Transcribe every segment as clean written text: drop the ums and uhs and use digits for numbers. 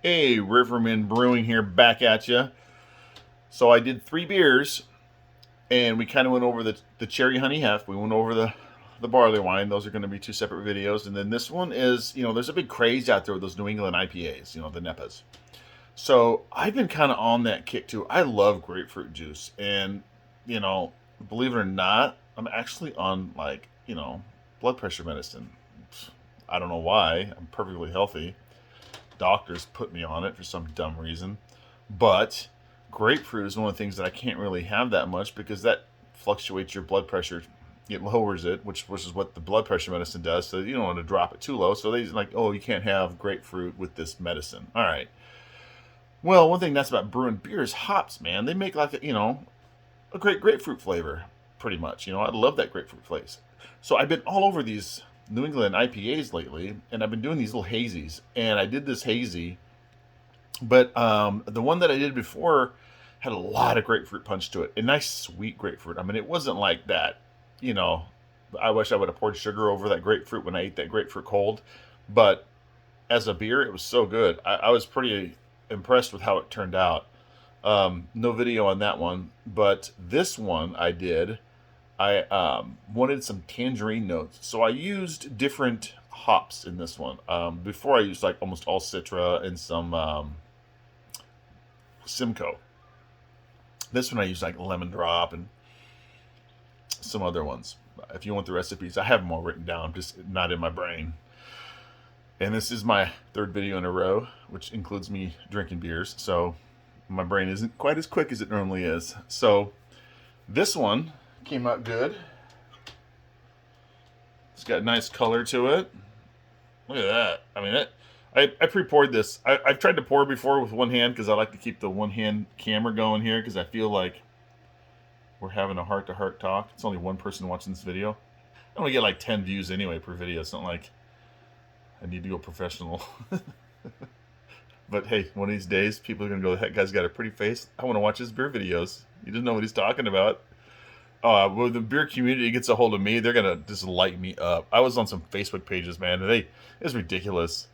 Hey, Riverman Brewing here, back at you. So I did 3 beers, and we kind of went over the cherry honey hef. We went over the barley wine. Those are going to be 2 separate videos. And then this one is, there's a big craze out there with those New England IPAs, the NEPAs. So I've been kind of on that kick too. I love grapefruit juice, and you know, believe it or not, I'm actually on blood pressure medicine. I don't know why. I'm perfectly healthy. Doctors put me on it for some dumb reason. But grapefruit is one of the things that I can't really have that much because that fluctuates your blood pressure. It lowers it, which is what the blood pressure medicine does. So you don't want to drop it too low. So they like, oh, you can't have grapefruit with this medicine. All right. Well, one thing that's about brewing beer is hops, man. They make like a great grapefruit flavor, pretty much. I love that grapefruit flavor. So I've been all over these New England IPAs lately, and I've been doing these little hazies. And I did this hazy, but the one that I did before had a lot of grapefruit punch to it, a nice sweet grapefruit. I mean, it wasn't like that, you know. I wish I would have poured sugar over that grapefruit when I ate that grapefruit cold, but as a beer, it was so good. I was pretty impressed with how it turned out. No video on that one, but this one I did. I wanted some tangerine notes, so I used different hops in this one. Before I used like almost all Citra and some Simcoe. This one I used like lemon drop and some other ones. If you want the recipes, I have them all written down, just not in my brain. And this is my 3rd video in a row, which includes me drinking beers. So my brain isn't quite as quick as it normally is. So this one came out good. It's got a nice color to it. Look at that. I mean, I pre-poured this. I've tried to pour before with one hand because I like to keep the one-hand camera going here because I feel like we're having a heart-to-heart talk. It's only one person watching this video. I only get like 10 views anyway per video. It's not like I need to go professional. But hey, one of these days, people are going to go, that guy's got a pretty face. I want to watch his beer videos. He doesn't know what he's talking about. When the beer community gets a hold of me, they're going to just light me up. I was on some Facebook pages, man, and it's ridiculous.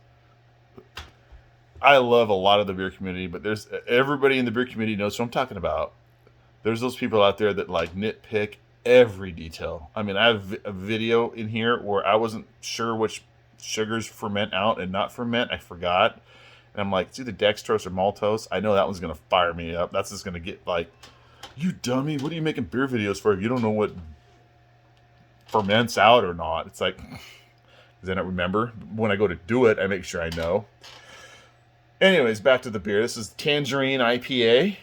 I love a lot of the beer community, but there's everybody in the beer community knows what I'm talking about. There's those people out there that like nitpick every detail. I mean, I have a video in here where I wasn't sure which sugars ferment out and not ferment. I forgot. And I'm like, it's either dextrose or maltose. I know that one's going to fire me up. That's just going to get like, you dummy, what are you making beer videos for if you don't know what ferments out or not? It's like, because I don't remember. When I go to do it, I make sure I know. Anyways, back to the beer. This is Tangerine IPA.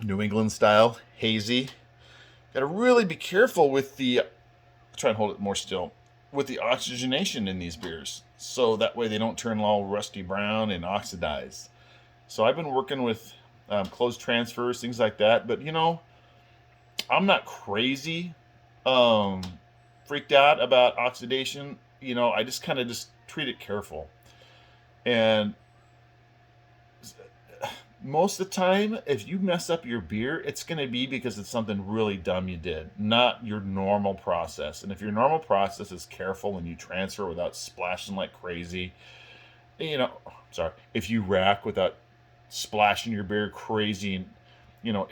New England style, hazy. Got to really be careful with try and hold it more still, with the oxygenation in these beers. So that way they don't turn all rusty brown and oxidize. So I've been working with closed transfers, things like that. But, I'm not crazy freaked out about oxidation. I just kind of just treat it careful. And most of the time, if you mess up your beer, it's going to be because it's something really dumb you did, not your normal process. And if your normal process is careful and you transfer without splashing like crazy, if you rack without splashing your beer crazy and,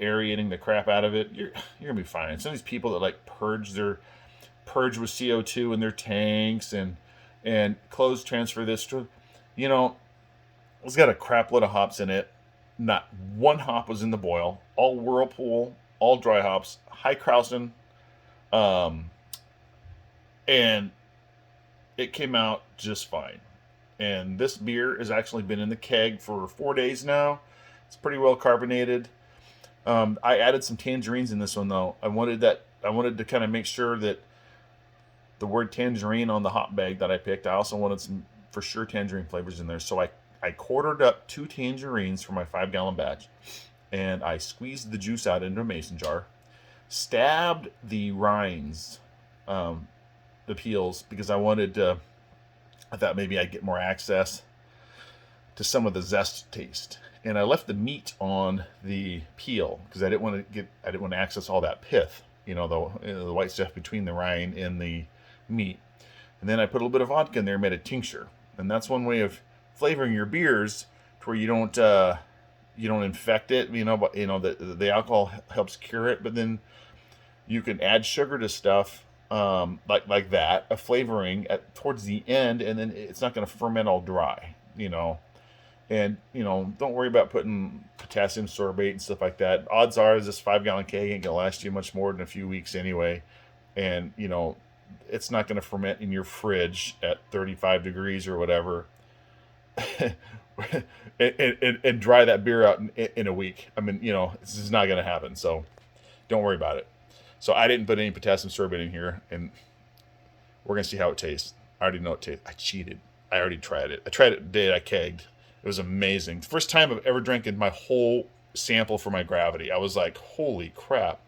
aerating the crap out of it, you're going to be fine. Some of these people that like purge with CO2 in their tanks and close transfer this to, it's got a crap load of hops in it. Not one hop was in the boil. All Whirlpool, all dry hops, high Krausen, and it came out just fine. And this beer has actually been in the keg for 4 days now. It's pretty well carbonated. I added some tangerines in this one though. I wanted to kind of make sure that the word tangerine on the hop bag that I picked. I also wanted some for sure tangerine flavors in there. So I quartered up 2 tangerines for my 5-gallon batch, and I squeezed the juice out into a mason jar, stabbed the rinds, the peels, because I thought maybe I'd get more access to some of the zest taste. And I left the meat on the peel because I didn't want to access all that pith, the white stuff between the rind and the meat. And then I put a little bit of vodka in there and made a tincture. and that's one way of flavoring your beers to where you don't infect it. But the alcohol helps cure it. But then you can add sugar to stuff like that, a flavoring at towards the end, and then it's not going to ferment all dry. And don't worry about putting potassium sorbate and stuff like that. Odds are this 5-gallon keg ain't gonna last you much more than a few weeks anyway, and it's not gonna ferment in your fridge at 35 degrees or whatever, and dry that beer out in a week. I mean, this is not gonna happen. So don't worry about it. So I didn't put any potassium sorbate in here, and we're gonna see how it tastes. I already know it tastes. I cheated. I already tried it. I tried it the day I kegged. It was amazing. The first time I've ever drank in my whole sample for my gravity. I was like, holy crap.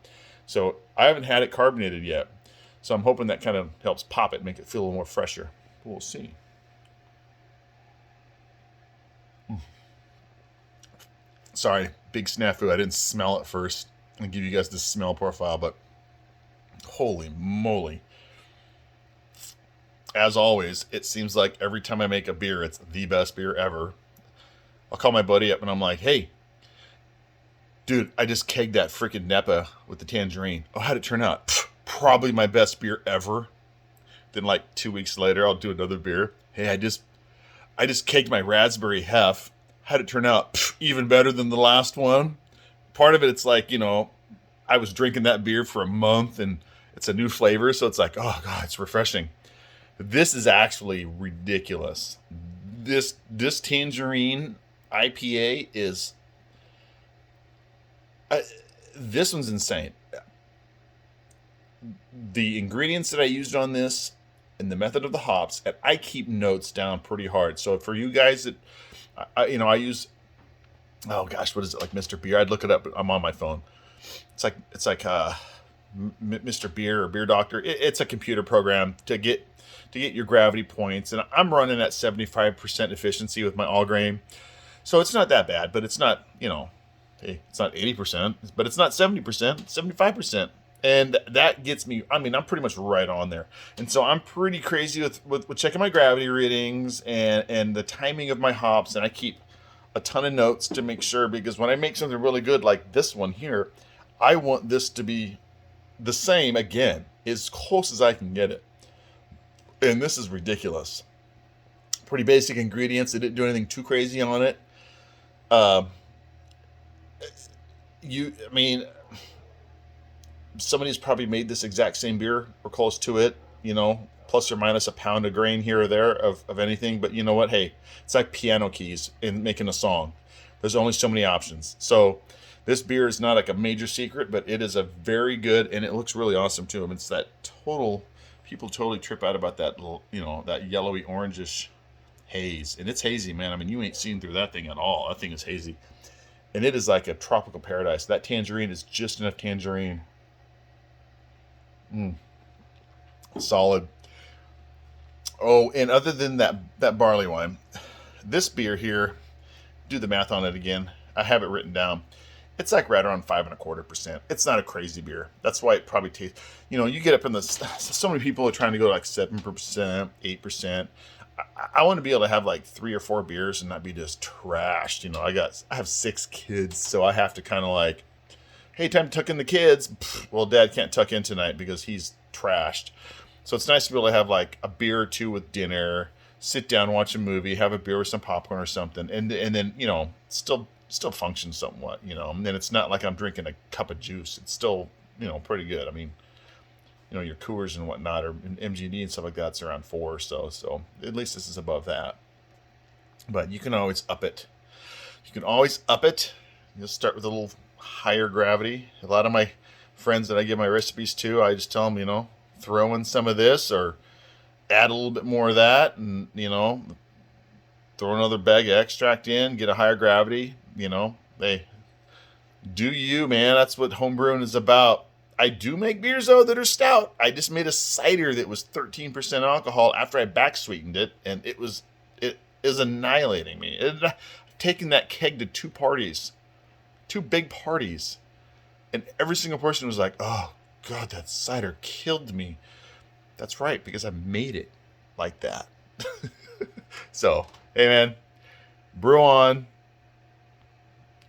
So I haven't had it carbonated yet. So I'm hoping that kind of helps pop it, make it feel a little more fresher. We'll see. Sorry, big snafu. I didn't smell it first. I'll give you guys the smell profile, but holy moly. As always, it seems like every time I make a beer, it's the best beer ever. I'll call my buddy up and I'm like, hey, dude, I just kegged that freaking NEIPA with the tangerine. Oh, how'd it turn out? Pfft, probably my best beer ever. Then like 2 weeks later, I'll do another beer. Hey, I just kegged my raspberry hef. How'd it turn out? Pfft, even better than the last one. Part of it, it's like, I was drinking that beer for a month and it's a new flavor. So it's like, oh God, it's refreshing. This is actually ridiculous. This tangerine IPA is this one's insane. The ingredients that I used on this and the method of the hops, and I keep notes down pretty hard. So for you guys that I use, oh gosh, what is it, like Mr. Beer? I'd look it up. I'm on my phone. It's like Mr. Beer or Beer Doctor. It's a computer program to get your gravity points, and I'm running at 75% efficiency with my all grain. So it's not that bad, but it's not, hey, it's not 80%, but it's not 70%, 75%. And that gets me, I'm pretty much right on there. And so I'm pretty crazy with checking my gravity readings and the timing of my hops. And I keep a ton of notes to make sure, because when I make something really good like this one here, I want this to be the same again, as close as I can get it. And this is ridiculous. Pretty basic ingredients. They didn't do anything too crazy on it. Somebody's probably made this exact same beer or close to it, plus or minus a pound of grain here or there of anything. But you know what? Hey, it's like piano keys in making a song. There's only so many options. So this beer is not like a major secret, but it is a very good, and it looks really awesome too. It's that people totally trip out about that little, that yellowy orangish haze. And it's hazy, man. You ain't seen through that thing at all. That thing is hazy. And it is like a tropical paradise. That tangerine is just enough tangerine. Solid. Oh, and other than that barley wine, this beer here, do the math on it again. I have it written down. It's like right around 5.25%. It's not a crazy beer. That's why it probably tastes. You get up in the. So many people are trying to go to like 7%, 8%. I want to be able to have like 3 or 4 beers and not be just trashed. I have 6 kids, so I have to kind of like, hey, time to tuck in the kids. Well, Dad can't tuck in tonight because he's trashed. So it's nice to be able to have like a beer or two with dinner, sit down, watch a movie, have a beer with some popcorn or something, and then still function somewhat. And then it's not like I'm drinking a cup of juice. It's still pretty good. Your Coors and whatnot, or MGD and stuff like that's around 4 or so. So at least this is above that. But you can always up it. You'll start with a little higher gravity. A lot of my friends that I give my recipes to, I just tell them, throw in some of this or add a little bit more of that, and throw another bag of extract in, get a higher gravity. They do you, man. That's what homebrewing is about. I do make beers though that are stout. I just made a cider that was 13% alcohol after I back sweetened it, and it is annihilating me. I've taken that keg to 2 big parties, and every single person was like, "Oh God, that cider killed me." That's right, because I made it like that. So, hey man, brew on.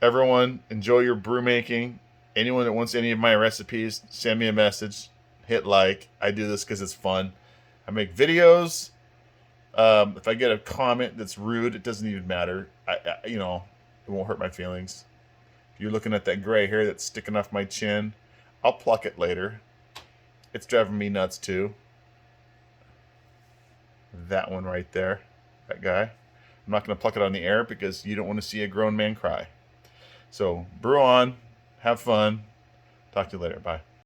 Everyone, enjoy your brew making. Anyone that wants any of my recipes, send me a message. Hit like. I do this because it's fun. I make videos. If I get a comment that's rude, it doesn't even matter. You know, it won't hurt my feelings. If you're looking at that gray hair that's sticking off my chin, I'll pluck it later. It's driving me nuts too. That one right there, that guy. I'm not going to pluck it on the air because you don't want to see a grown man cry. So brew on, have fun. Talk to you later. Bye.